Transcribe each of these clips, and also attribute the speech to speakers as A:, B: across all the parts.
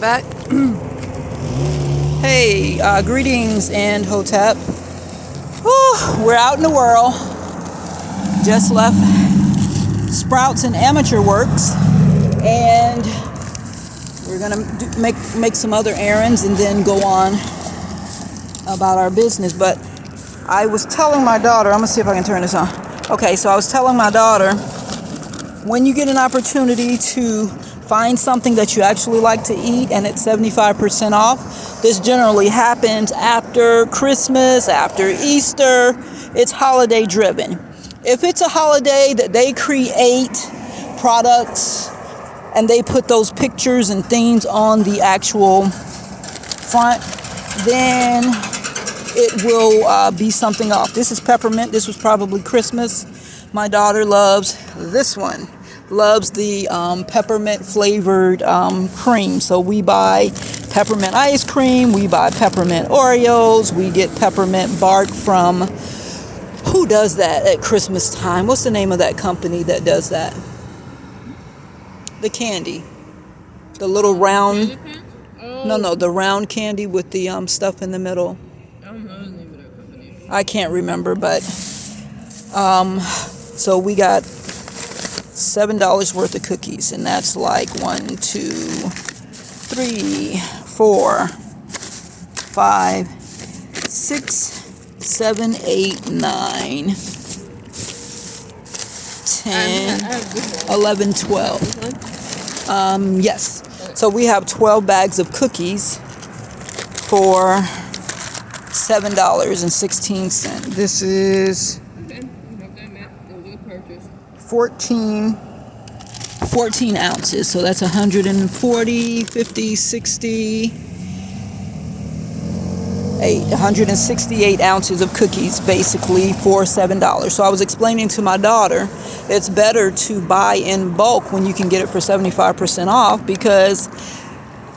A: back. Hey, greetings and Hotep. We're out in the world. Just left Sprouts and Amature Works, and we're gonna make some other errands and then go on about our business. But I was telling my daughter, I'm gonna see if I can turn this on. Okay, so I was telling my daughter, when you get an opportunity to find something that you actually like to eat and it's 75% off, this generally happens after Christmas, after Easter. It's holiday driven. If it's a holiday that they create products and they put those pictures and things on the actual front, then it will be something off. This is peppermint. This was probably Christmas. My daughter loves this one. Loves the peppermint flavored cream. So we buy peppermint ice cream. We buy peppermint Oreos. We get peppermint bark from, who does that at Christmas time? What's the name of that company that does that? The candy. The little round. No, the round candy with the stuff in the middle.
B: I don't know the name of that company.
A: I can't remember, but so we got $7 worth of cookies, and that's like 1, 2, 3, 4, 5, 6, 7, 8, 9, 10, 11, 12. Yes. So we have 12 bags of cookies for $7.16. This is 14 ounces, so that's 140, 50, 60, 168 ounces of cookies basically for $7. So I was explaining to my daughter, it's better to buy in bulk when you can get it for 75% off, because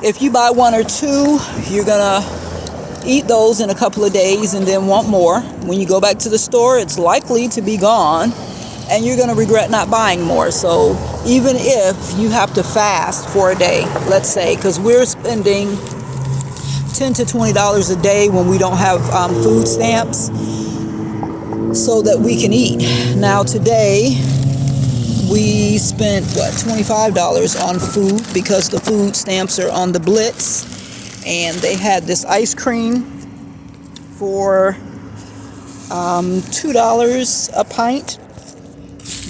A: if you buy 1 or 2, you're gonna eat those in a couple of days and then want more. When you go back to the store, it's likely to be gone, and you're going to regret not buying more. So even if you have to fast for a day, let's say, because we're spending $10 to $20 a day when we don't have food stamps so that we can eat. Now today we spent $25 on food because the food stamps are on the blitz, and they had this ice cream for $2 a pint.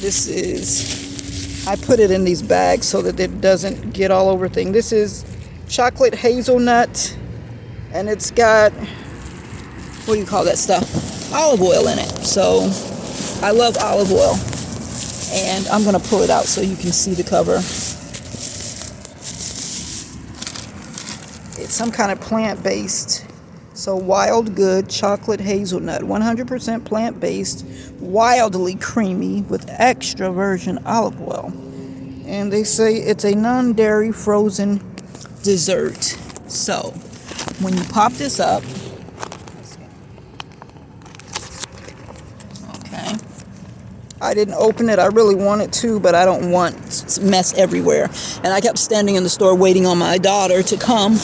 A: This is, I put it in these bags so that it doesn't get all over things. This is chocolate hazelnut, and it's got, what do you call that stuff? Olive oil in it. So I love olive oil, and I'm going to pull it out so you can see the cover. It's some kind of plant-based. So Wild Good chocolate hazelnut, 100% plant-based, wildly creamy with extra virgin olive oil. And they say it's a non-dairy frozen dessert. So when you pop this up, okay, I didn't open it. I really wanted to, but I don't want mess everywhere. And I kept standing in the store waiting on my daughter to come.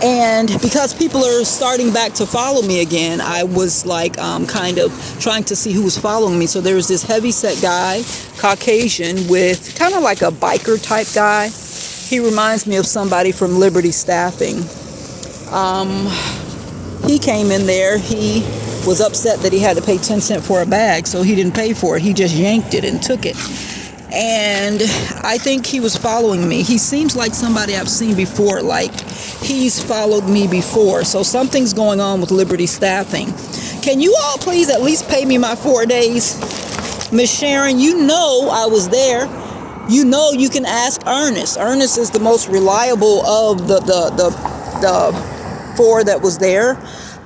A: And because people are starting back to follow me again, I was like kind of trying to see who was following me. So there was this heavy-set guy, Caucasian, with kind of like a biker type guy. He reminds me of somebody from Liberty Staffing. He came in there. He was upset that he had to pay 10 cents for a bag, so he didn't pay for it. He just yanked it and took it. And I think he was following me. He seems like somebody I've seen before, like he's followed me before. So something's going on with Liberty Staffing. Can you all please at least pay me my 4 days? Miss Sharon, you know I was there. You know you can ask Ernest. Ernest is the most reliable of the 4 that was there.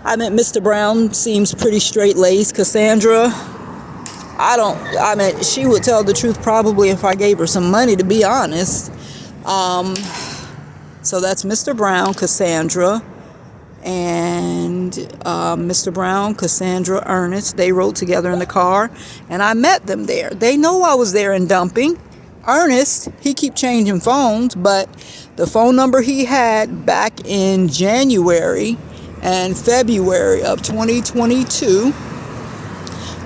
A: I mean, Mr. Brown seems pretty straight-laced. Cassandra, she would tell the truth probably if I gave her some money, to be honest. So that's Mr. Brown, Cassandra, and Mr. Brown, Cassandra, Ernest. They rode together in the car, and I met them there. They know I was there in dumping. Ernest, he keep changing phones, but the phone number he had back in January and February of 2022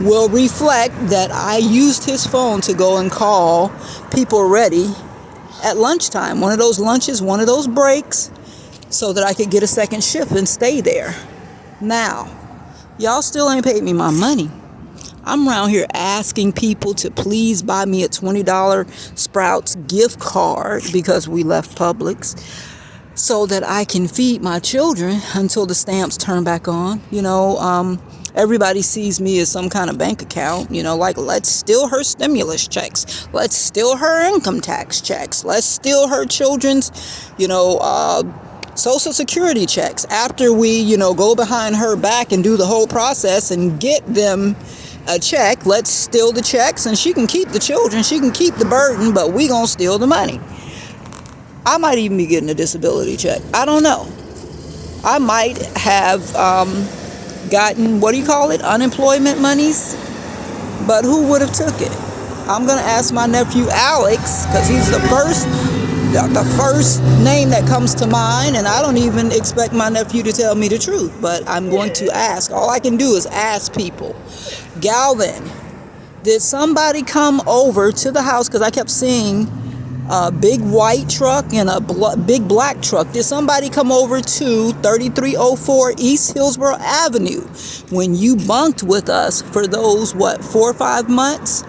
A: will reflect that I used his phone to go and call people ready at lunchtime. One of those lunches, one of those breaks, so that I could get a second shift and stay there. Now, y'all still ain't paid me my money. I'm around here asking people to please buy me a $20 Sprouts gift card because we left Publix, so that I can feed my children until the stamps turn back on. Everybody sees me as some kind of bank account, like, let's steal her stimulus checks. Let's steal her income tax checks. Let's steal her children's, Social Security checks. After we, go behind her back and do the whole process and get them a check, let's steal the checks, and she can keep the children. She can keep the burden, but we gonna steal the money. I might even be getting a disability check. I don't know. I might have gotten, unemployment monies, but who would have took it? I'm gonna ask my nephew Alex, because he's the first name that comes to mind, and I don't even expect my nephew to tell me the truth, but I'm going to ask. All I can do is ask people. Galvin, did somebody come over to the house? Because I kept seeing a big white truck and a big black truck. Did somebody come over to 3304 East Hillsborough Avenue when you bunked with us for those, 4 or 5 months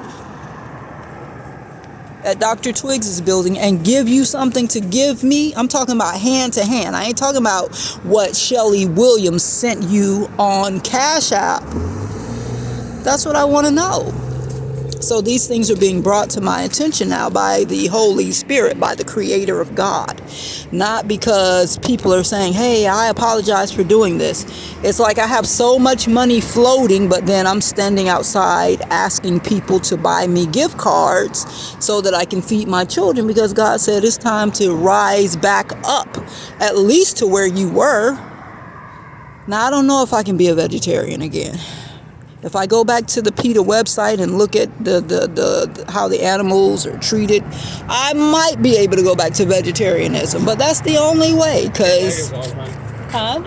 A: at Dr. Twiggs's building, and give you something to give me? I'm talking about hand to hand. I ain't talking about what Shelly Williams sent you on Cash App. That's what I want to know. So these things are being brought to my attention now by the Holy Spirit, by the Creator of God. Not because people are saying, hey, I apologize for doing this. It's like I have so much money floating, but then I'm standing outside asking people to buy me gift cards so that I can feed my children, because God said it's time to rise back up, at least to where you were. Now, I don't know if I can be a vegetarian again. If I go back to the PETA website and look at the how the animals are treated, I might be able to go back to vegetarianism. But that's the only way, because... Huh?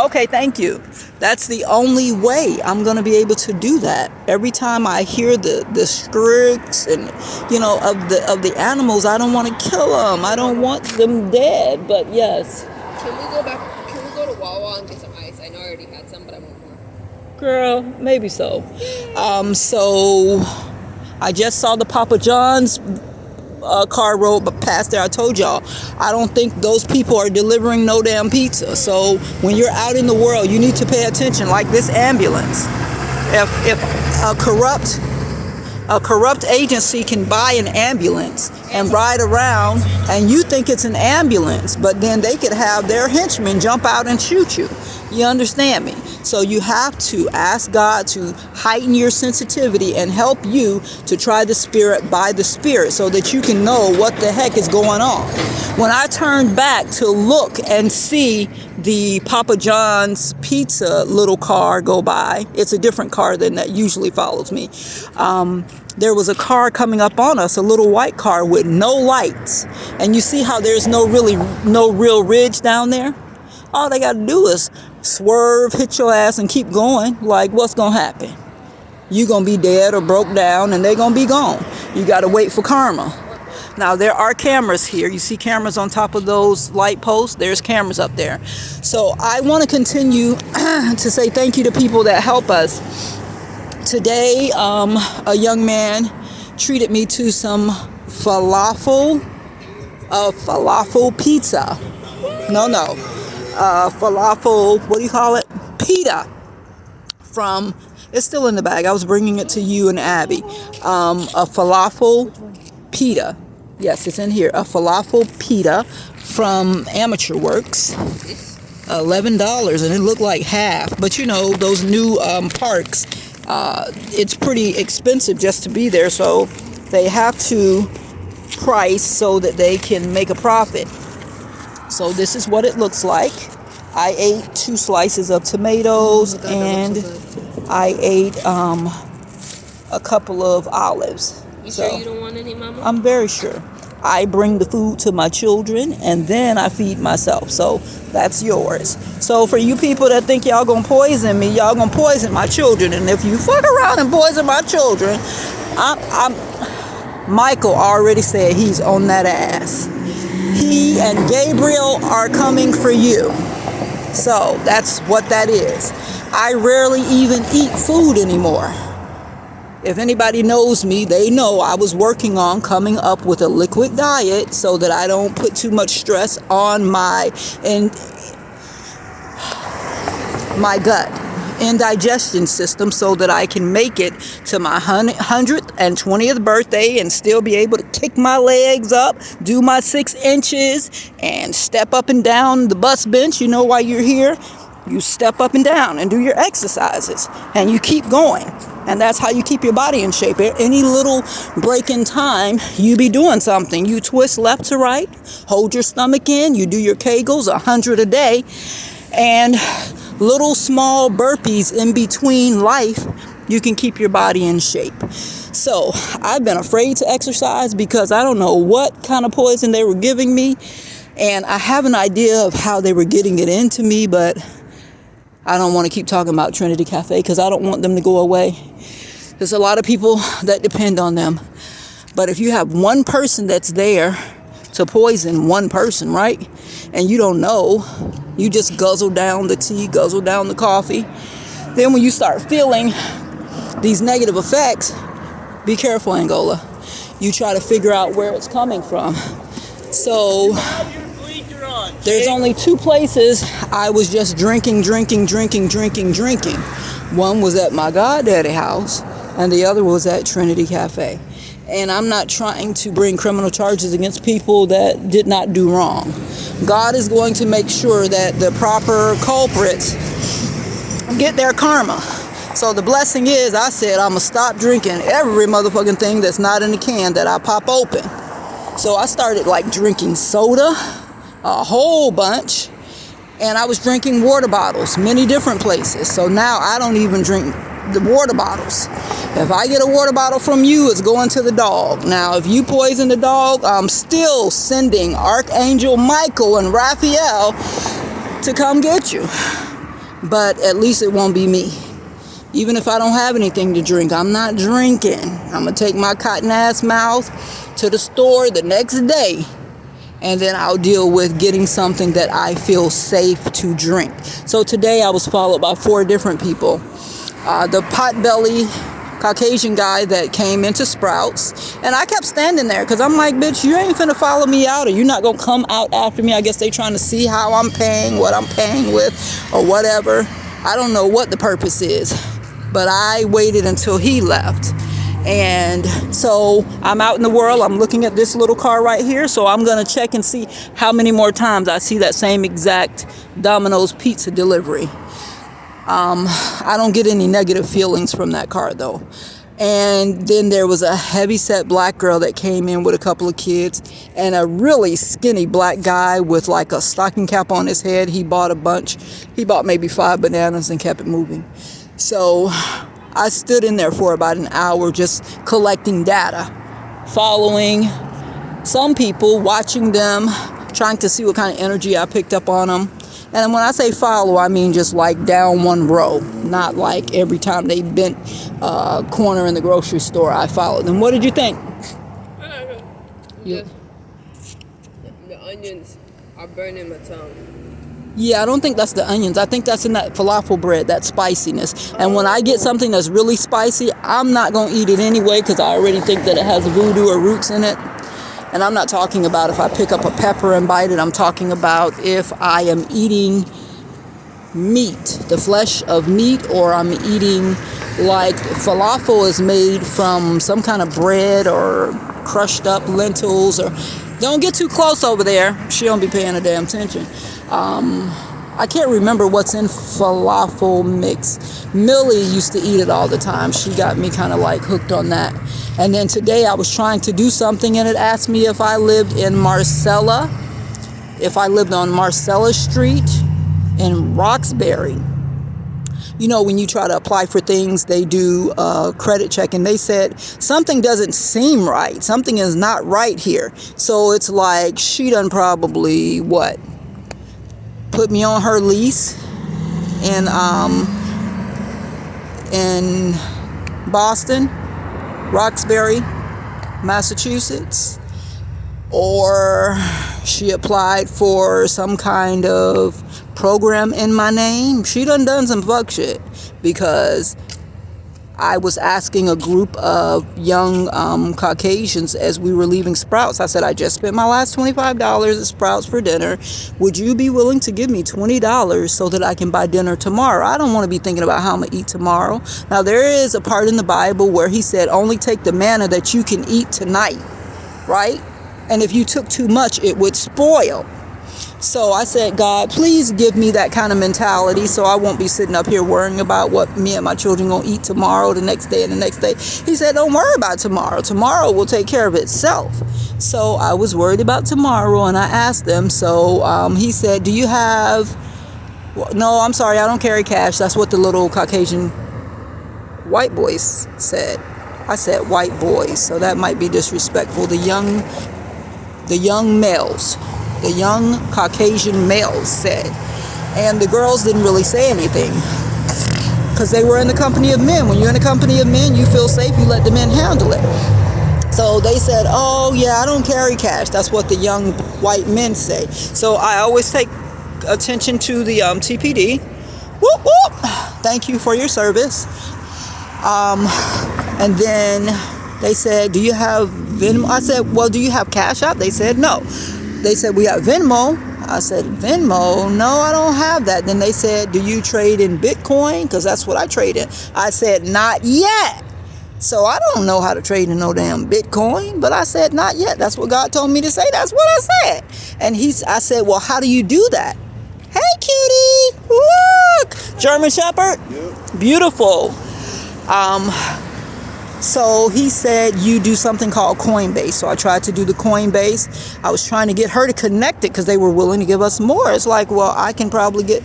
A: Okay, thank you. That's the only way I'm going to be able to do that. Every time I hear the scripts and, of the animals, I don't want to kill them. I don't want them dead. But yes.
B: Can we go back? Can we go to Wawa and get some ice? I know I already had some, but I want more.
A: Girl, maybe so. So I just saw the Papa John's car roll past there. I told y'all, I don't think those people are delivering no damn pizza. So when you're out in the world, you need to pay attention. Like this ambulance. If a corrupt agency can buy an ambulance and ride around, and you think it's an ambulance, but then they could have their henchmen jump out and shoot you. You understand me? So you have to ask God to heighten your sensitivity and help you to try the Spirit by the Spirit, so that you can know what the heck is going on. When I turned back to look and see the Papa John's pizza little car go by, it's a different car than that usually follows me. There was a car coming up on us, a little white car with no lights. And you see how there's no real ridge down there? All they got to do is swerve, hit your ass, and keep going. Like, what's going to happen? You going to be dead or broke down, and they going to be gone. You got to wait for karma. Now, there are cameras here. You see cameras on top of those light posts? There's cameras up there. So I want to continue to say thank you to people that help us. Today, a young man treated me to some falafel pizza. Falafel, what do you call it? Pita. It's still in the bag. I was bringing it to you and Abby. A falafel pita. Yes, it's in here. A falafel pita from Amature Works. $11, and it looked like half. But those new parks, it's pretty expensive just to be there. So they have to price so that they can make a profit. So this is what it looks like. I ate 2 slices of tomatoes, and I ate a couple of olives.
B: You sure you don't want any
A: I'm very sure. I bring the food to my children and then I feed myself. So that's yours. So for you people that think y'all gonna poison me, y'all gonna poison my children. And if you fuck around and poison my children, Michael already said he's on that ass. He and Gabriel are coming for you. So that's what that is. I rarely even eat food anymore. If anybody knows me, they know I was working on coming up with a liquid diet so that I don't put too much stress on my gut indigestion system so that I can make it to my 120th birthday and still be able to kick my legs up, do my 6 inches, and step up and down the bus bench. You know why you're here? You step up and down and do your exercises and you keep going. And that's how you keep your body in shape. Any little break in time, you be doing something. You twist left to right, hold your stomach in, you do your Kegels 100 a day, and little small burpees in between life, you can keep your body in shape. So I've been afraid to exercise because I don't know what kind of poison they were giving me. And I have an idea of how they were getting it into me, but I don't want to keep talking about Trinity Cafe because I don't want them to go away. There's a lot of people that depend on them. But if you have one person that's there to poison one person, right? And you don't know, you just guzzle down the tea, guzzle down the coffee. Then when you start feeling these negative effects, be careful, Angola. You try to figure out where it's coming from. So there's only 2 places I was just drinking. One was at my goddaddy house and the other was at Trinity Cafe. And I'm not trying to bring criminal charges against people that did not do wrong. God is going to make sure that the proper culprits get their karma. So the blessing is, I said I'm going to stop drinking every motherfucking thing that's not in the can that I pop open. So I started like drinking soda, a whole bunch, and I was drinking water bottles, many different places. So now I don't even drink the water bottles. If I get a water bottle from you, it's going to the dog. Now, if you poison the dog, I'm still sending Archangel Michael and Raphael to come get you. But at least it won't be me. Even if I don't have anything to drink, I'm not drinking. I'm going to take my cotton ass mouth to the store the next day. And then I'll deal with getting something that I feel safe to drink. So today I was followed by 4 different people. The potbelly Caucasian guy that came into Sprouts, and I kept standing there because I'm like, bitch, you ain't finna follow me out, or you're not gonna come out after me. I guess they trying to see how I'm paying, what I'm paying with, or whatever. I don't know what the purpose is, but I waited until he left. And so I'm out in the world, I'm looking at this little car right here, so I'm gonna check and see how many more times I see that same exact Domino's pizza delivery. I don't get any negative feelings from that car though. And then there was a heavyset black girl that came in with a couple of kids, and a really skinny black guy with like a stocking cap on his head. He bought a bunch. He bought maybe 5 bananas and kept it moving. So I stood in there for about an hour just collecting data, following some people, watching them, trying to see what kind of energy I picked up on them. And when I say follow, I mean just like down one row, not like every time they bent a corner in the grocery store, I followed them. What did you think?
B: The onions are burning my tongue.
A: Yeah, I don't think that's the onions. I think that's in that falafel bread, that spiciness. And when I get something that's really spicy, I'm not going to eat it anyway because I already think that it has voodoo or roots in it. And I'm not talking about if I pick up a pepper and bite it. I'm talking about if I am eating meat, the flesh of meat, or I'm eating like falafel is made from some kind of bread or crushed up lentils. Or don't get too close over there. She don't be paying a damn attention. I can't remember what's in falafel mix. Millie used to eat it all the time. She got me kind of like hooked on that. And then today I was trying to do something and it asked me if I lived in Marcella, if I lived on Marcella Street in Roxbury. you know, when you try to apply for things, they do a credit check, and they said something doesn't seem right. Something is not right here. So it's like she done probably put me on her lease in Boston, Roxbury, Massachusetts, or she applied for some kind of program in my name. She done some fuck shit, because I was asking a group of young Caucasians as we were leaving Sprouts. I said, I just spent my last $25 at Sprouts for dinner. Would you be willing to give me $20 so that I can buy dinner tomorrow? I don't want to be thinking about how I'm going to eat tomorrow. Now, there is a part in the Bible where he said, only take the manna that you can eat tonight, right? And if you took too much, it would spoil. So I said, God, please give me that kind of mentality so I won't be sitting up here worrying about what me and my children going to eat tomorrow, the next day, and the next day. He said, don't worry about tomorrow. Tomorrow will take care of itself. So I was worried about tomorrow, and I asked them. So he said, do you have... No, I'm sorry, I don't carry cash. That's what the little Caucasian white boys said. I said white boys, so that might be disrespectful. The young males. The young Caucasian males said. And the girls didn't really say anything, because they were in the company of men. When you're in the company of men, you feel safe, you let the men handle it. So they said, oh yeah, I don't carry cash. That's what the young white men say. So I always take attention to the TPD. Whoop whoop. Thank you for your service. And then they said, do you have Venmo? I said, well, do you have Cash App? They said, no. They said, we have Venmo. I said, Venmo? No, I don't have that. Then they said, do you trade in Bitcoin? Because that's what I trade in. I said, not yet. So I don't know how to trade in no damn Bitcoin. But I said, not yet. That's what God told me to say. That's what I said. And I said, well, how do you do that? Hey, cutie. Look. German Shepherd. Yep. Beautiful. So he said, you do something called Coinbase. So I tried to do the Coinbase. I was trying to get her to connect it because they were willing to give us more. It's like, well, I can probably get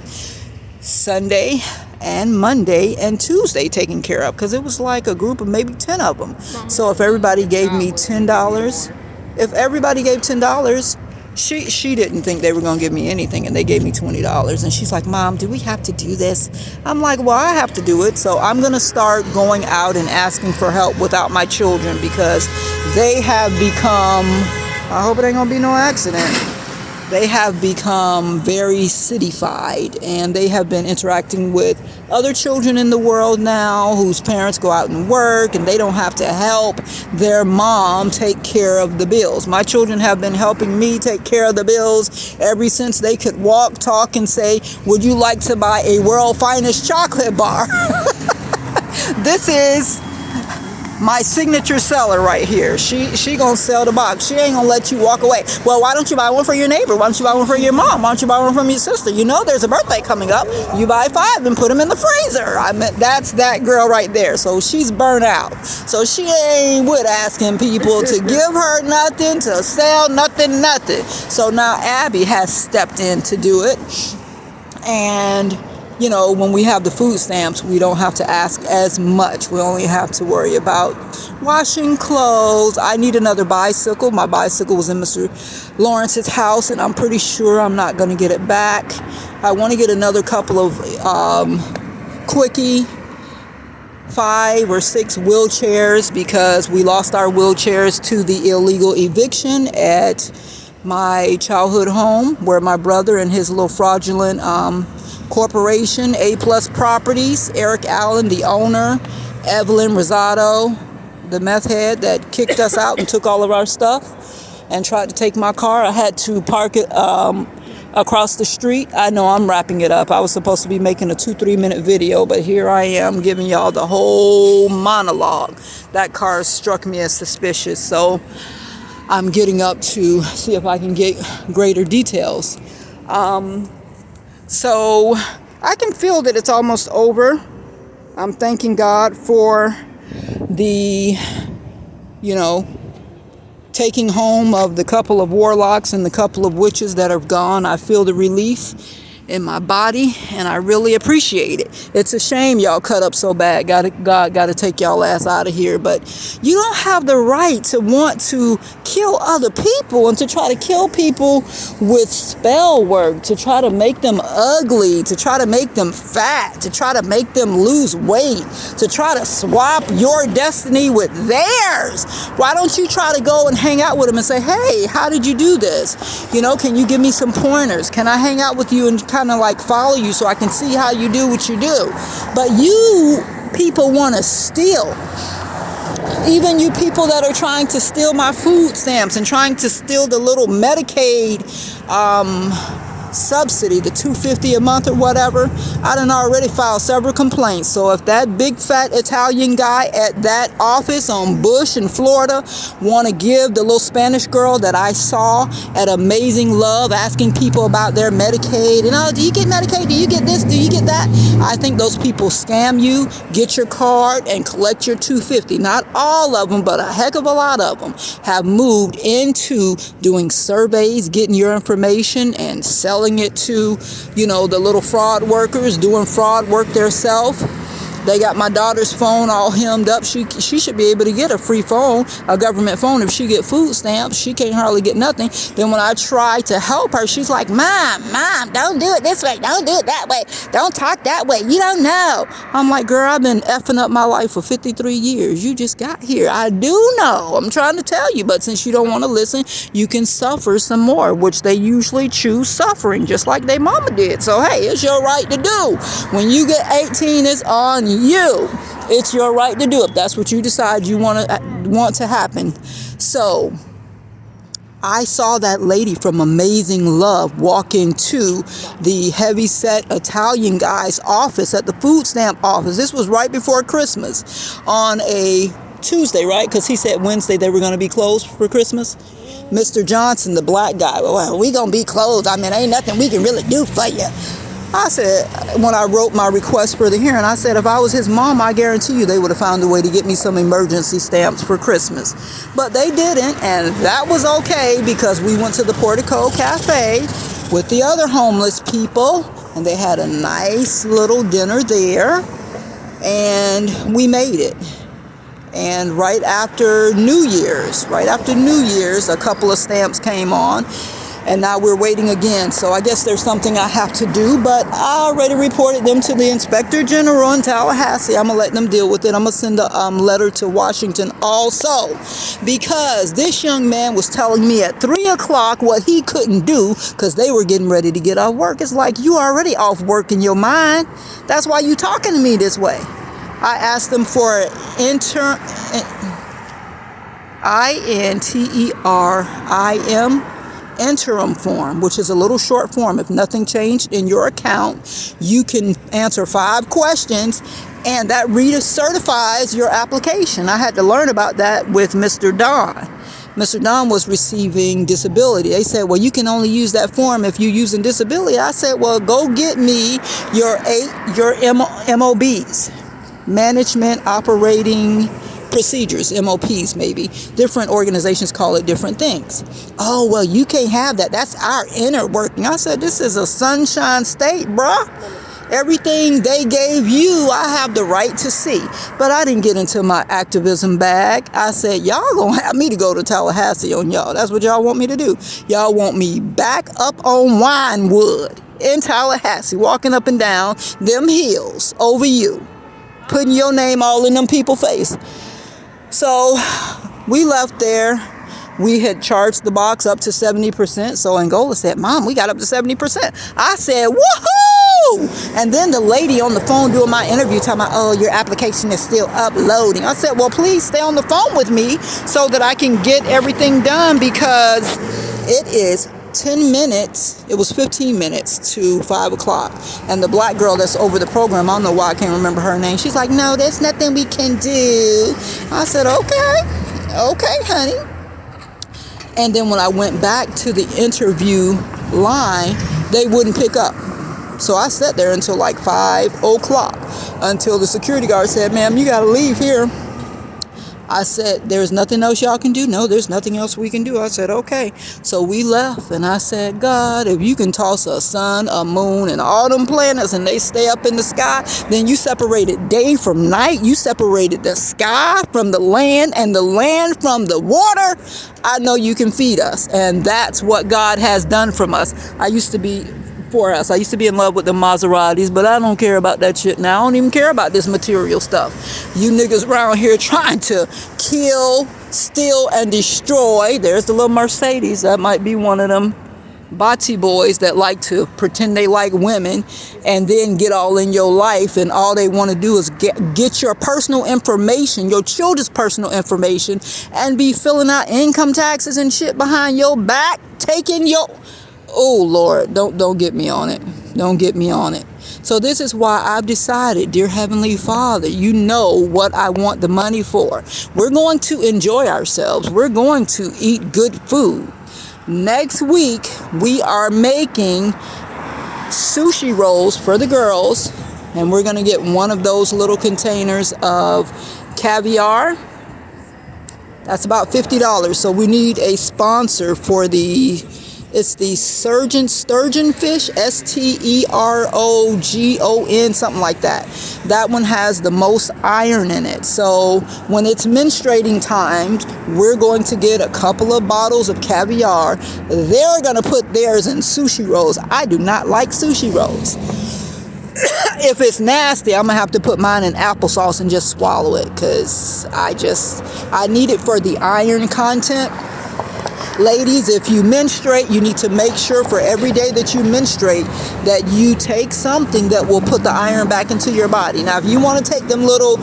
A: Sunday and Monday and Tuesday taken care of, because it was like a group of maybe 10 of them. So if everybody gave me $10, she didn't think they were going to give me anything, and they gave me $20. And she's like, Mom, do we have to do this? I'm like, well, I have to do it. So I'm going to start going out and asking for help without my children, because they have become, I hope it ain't going to be no accident. They have become very cityfied, and they have been interacting with other children in the world now whose parents go out and work, and they don't have to help their mom take care of the bills. My children have been helping me take care of the bills ever since they could walk, talk, and say, would you like to buy a world finest chocolate bar? This is my signature seller right here. She gonna sell the box. She ain't gonna let you walk away. Well, why don't you buy one for your neighbor? Why don't you buy one for your mom? Why don't you buy one from your sister? You know there's a birthday coming up. You buy 5 and put them in the freezer. I mean, that's that girl right there. So she's burnt out. So she ain't with asking people to give her nothing, to sell nothing. So now Abby has stepped in to do it. And you know, when we have the food stamps, we don't have to ask as much. We only have to worry about washing clothes. I need another bicycle. My bicycle was in Mr. Lawrence's house, and I'm pretty sure I'm not going to get it back. I want to get another couple of quickie 5 or 6 wheelchairs, because we lost our wheelchairs to the illegal eviction at my childhood home, where my brother and his little fraudulent corporation, A Plus Properties, Eric Allen, the owner, Evelyn Rosado, the meth head that kicked us out and took all of our stuff and tried to take my car. I had to park it across the street. I know I'm wrapping it up. I was supposed to be making a 2-3 minute video, but here I am giving y'all the whole monologue. That car struck me as suspicious, so I'm getting up to see if I can get greater details. So I can feel that it's almost over. I'm thanking God for the, taking home of the couple of warlocks and the couple of witches that are gone. I feel the relief. in my body, and I really appreciate it. It's a shame y'all cut up so bad. God got to take y'all ass out of here. But you don't have the right to want to kill other people and to try to kill people with spell work, to try to make them ugly, to try to make them fat, to try to make them lose weight, to try to swap your destiny with theirs. Why don't you try to go and hang out with them and say, hey, how did you do this? You know, can you give me some pointers? Can I hang out with you and kind of like follow you so I can see how you do what you do? But you people want to steal. Even you people that are trying to steal my food stamps and trying to steal the little Medicaid subsidy, the $250 a month or whatever, I done already filed several complaints. So if that big fat Italian guy at that office on Bush in Florida want to give the little Spanish girl that I saw at Amazing Love asking people about their Medicaid and, oh, do you get Medicaid? Do you get this? Do you get that? I think those people scam you, get your card, and collect your $250. Not all of them, but a heck of a lot of them have moved into doing surveys, getting your information, and selling it to, you know, the little fraud workers doing fraud work themselves. They got my daughter's phone all hemmed up. She should be able to get a free phone, a government phone, if she get food stamps. She can't hardly get nothing. Then when I try to help her, she's like, Mom, don't do it this way. Don't do it that way. Don't talk that way. You don't know. I'm like, girl, I've been effing up my life for 53 years. You just got here. I do know. I'm trying to tell you. But since you don't want to listen, you can suffer some more, which they usually choose suffering, just like their mama did. So, hey, it's your right to do. When you get 18, it's on you. It's your right to do it. That's what you decide you want to happen. So I saw that lady from Amazing Love walk into the heavy-set Italian guy's office at the food stamp office. This was right before Christmas on a Tuesday, right? Because he said Wednesday they were going to be closed for Christmas. Mr. Johnson, the black guy, well, we going to be closed. I mean, ain't nothing we can really do for you. I said, when I wrote my request for the hearing, I said, if I was his mom, I guarantee you they would have found a way to get me some emergency stamps for Christmas. But they didn't, and that was okay because we went to the Portico Cafe with the other homeless people, and they had a nice little dinner there, and we made it. And right after New Year's, a couple of stamps came on. And now we're waiting again. So I guess there's something I have to do. But I already reported them to the Inspector General in Tallahassee. I'm going to let them deal with it. I'm going to send a letter to Washington also. Because this young man was telling me at 3 o'clock what he couldn't do because they were getting ready to get off work. It's like, you already off work in your mind. That's why you talking to me this way. I asked them for an interim form, which is a little short form. If nothing changed in your account, you can answer 5 questions and that certifies your application. I had to learn about that with Mr. Don. Mr. Don was receiving disability. They said, well, you can only use that form if you're using disability. I said, well, go get me your MOBs, management operating procedures, MOPs maybe. Different organizations call it different things. Oh, well, you can't have that. That's our inner working. I said, this is a sunshine state, bruh. Everything they gave you, I have the right to see. But I didn't get into my activism bag. I said, y'all gonna have me to go to Tallahassee on y'all. That's what y'all want me to do. Y'all want me back up on Winewood in Tallahassee, walking up and down them hills over you, putting your name all in them people's face. So we left there. We had charged the box up to 70%. So Angola said, Mom, we got up to 70%. I said, woohoo! And then the lady on the phone doing my interview talking about, oh, your application is still uploading. I said, well, please stay on the phone with me so that I can get everything done because it is 10 minutes, it was 15 minutes to 5 o'clock. And the black girl that's over the program, I don't know why I can't remember her name. She's like, no, there's nothing we can do. I said, okay, honey. And then when I went back to the interview line, they wouldn't pick up. So I sat there until like 5 o'clock until the security guard said, ma'am, you got to leave here. I said, there's nothing else y'all can do? No, there's nothing else we can do. I said, okay. So we left, and I said, God, if you can toss a sun, a moon, and all them planets, and they stay up in the sky, then you separated day from night. You separated the sky from the land and the land from the water. I know you can feed us. And that's what God has done from us. I used to be in love with the Maseratis, but I don't care about that shit now. I don't even care about this material stuff. You niggas around here trying to kill, steal, and destroy. There's the little Mercedes. That might be one of them Bati boys that like to pretend they like women and then get all in your life, and all they want to do is get your personal information, your children's personal information, and be filling out income taxes and shit behind your back, taking your... Oh, Lord, don't get me on it. Don't get me on it. So this is why I've decided, dear Heavenly Father, you know what I want the money for. We're going to enjoy ourselves. We're going to eat good food. Next week, we are making sushi rolls for the girls, and we're going to get one of those little containers of caviar. That's about $50. So we need a sponsor for it's the sturgeon fish, Sterogon, something like that. That one has the most iron in it. So when it's menstruating time, we're going to get a couple of bottles of caviar. They're going to put theirs in sushi rolls. I do not like sushi rolls. If it's nasty, I'm going to have to put mine in applesauce and just swallow it, because I need it for the iron content. Ladies, if you menstruate, you need to make sure for every day that you menstruate that you take something that will put the iron back into your body. Now, if you want to take them little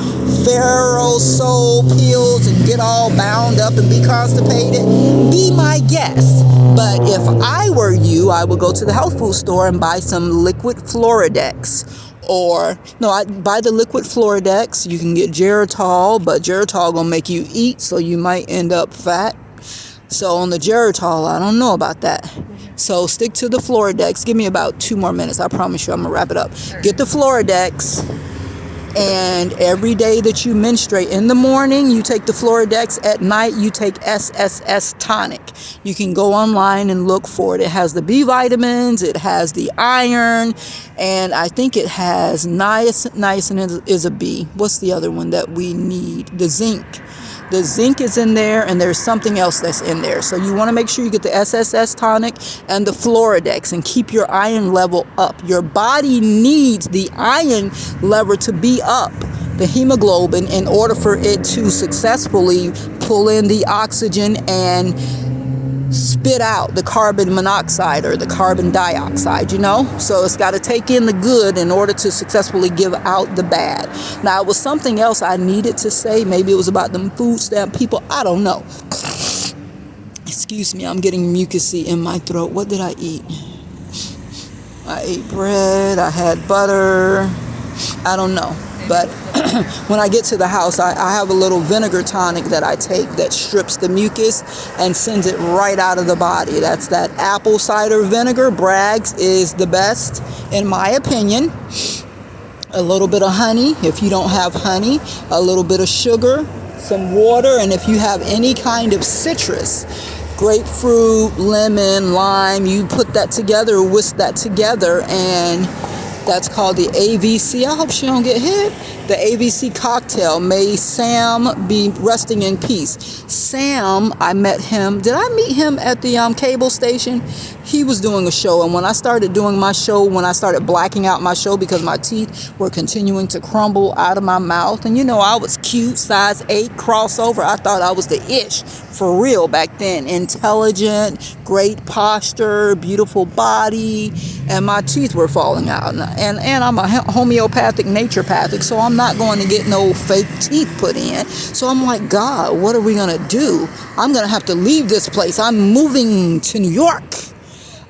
A: Pharaoh soul pills and get all bound up and be constipated, be my guest. But if I were you, I would go to the health food store and buy some liquid Floridex. I'd buy the liquid Floridex. You can get Geritol, but Geritol gonna make you eat, so you might end up fat. So on the Geritol, I don't know about that. So stick to the Floridex. Give me about 2 more minutes. I promise you I'm going to wrap it up. Get the Floridex. And every day that you menstruate, in the morning, you take the Floridex. At night, you take SSS tonic. You can go online and look for it. It has the B vitamins. It has the iron. And I think it has niacin is a B. What's the other one that we need? The zinc. The zinc is in there, and there's something else that's in there. So you want to make sure you get the SSS tonic and the Floridex and keep your iron level up. Your body needs the iron level to be up, the hemoglobin, in order for it to successfully pull in the oxygen and spit out the carbon monoxide or the carbon dioxide, So it's got to take in the good in order to successfully give out the bad. Now, it was something else I needed to say. Maybe it was about them food stamp people. I don't know. Excuse me, I'm getting mucusy in my throat. What did I eat? I ate bread. I had butter. I don't know. But when I get to the house, I have a little vinegar tonic that I take that strips the mucus and sends it right out of the body. That's that apple cider vinegar. Bragg's is the best, in my opinion. A little bit of honey, if you don't have honey. A little bit of sugar, some water, and if you have any kind of citrus, grapefruit, lemon, lime, you put that together, whisk that together, and that's called the AVC. I hope she don't get hit. The AVC cocktail. May Sam be resting in peace. Sam, I met him. Did I meet him at the cable station? He was doing a show, and when I started doing my show, when I started blacking out my show because my teeth were continuing to crumble out of my mouth, and I was cute, size 8, crossover. I thought I was the ish for real back then. Intelligent, great posture, beautiful body, and my teeth were falling out. And I'm a homeopathic naturopathic, so I'm not going to get no fake teeth put in. So I'm like, God, what are we going to do? I'm going to have to leave this place. I'm moving to New York.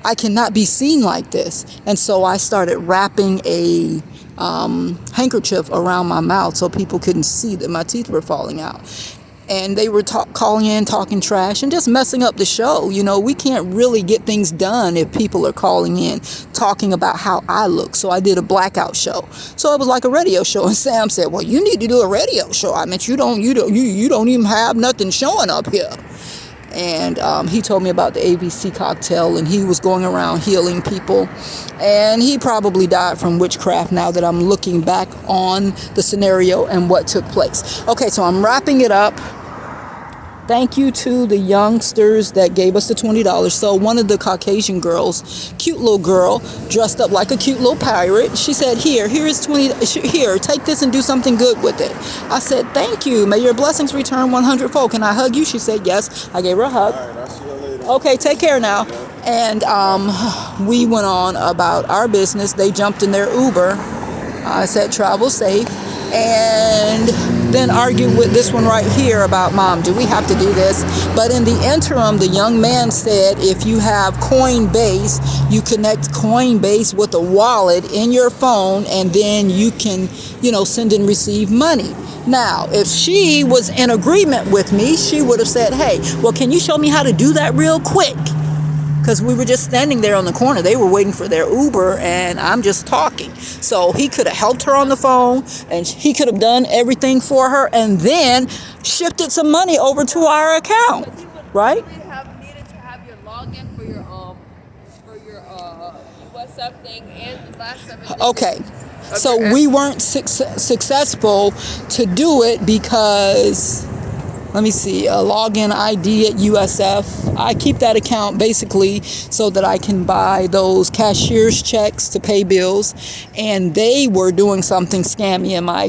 A: I cannot be seen like this. And so I started wrapping a handkerchief around my mouth so people couldn't see that my teeth were falling out. and they were calling in, talking trash, and just messing up the show. You know, we can't really get things done if people are calling in, talking about how I look. So I did a blackout show. So it was like a radio show. And Sam said, "Well, you need to do a radio show. I mean, you don't even have nothing showing up here." And he told me about the ABC cocktail, and he was going around healing people, and he probably died from witchcraft now that I'm looking back on the scenario and what took place. Okay, so I'm wrapping it up. Thank you to the youngsters that gave us the $20. So one of the Caucasian girls, cute little girl, dressed up like a cute little pirate. She said, here's 20, here, take this and do something good with it. I said, thank you. May your blessings return 100-fold. Can I hug you? She said, yes. I gave her a hug.
C: All right, I'll see you later.
A: Okay, take care now. And we went on about our business. They jumped in their Uber. I said, travel safe. And then argued with this one right here about, Mom, do we have to do this? But in the interim, the young man said, if you have Coinbase, you connect Coinbase with a wallet in your phone, and then you can, send and receive money. Now, if she was in agreement with me, she would have said, hey, well, can you show me how to do that real quick? Because we were just standing there on the corner. They were waiting for their Uber, and I'm just talking. So he could have helped her on the phone, and he could have done everything for her, and then shifted some money over to our account, right?
B: Needed to have your login for your USF thing and the last 7 digits.
A: Okay. So we weren't successful to do it because, let me see, a login ID at USF. I keep that account basically so that I can buy those cashier's checks to pay bills. And they were doing something scammy in my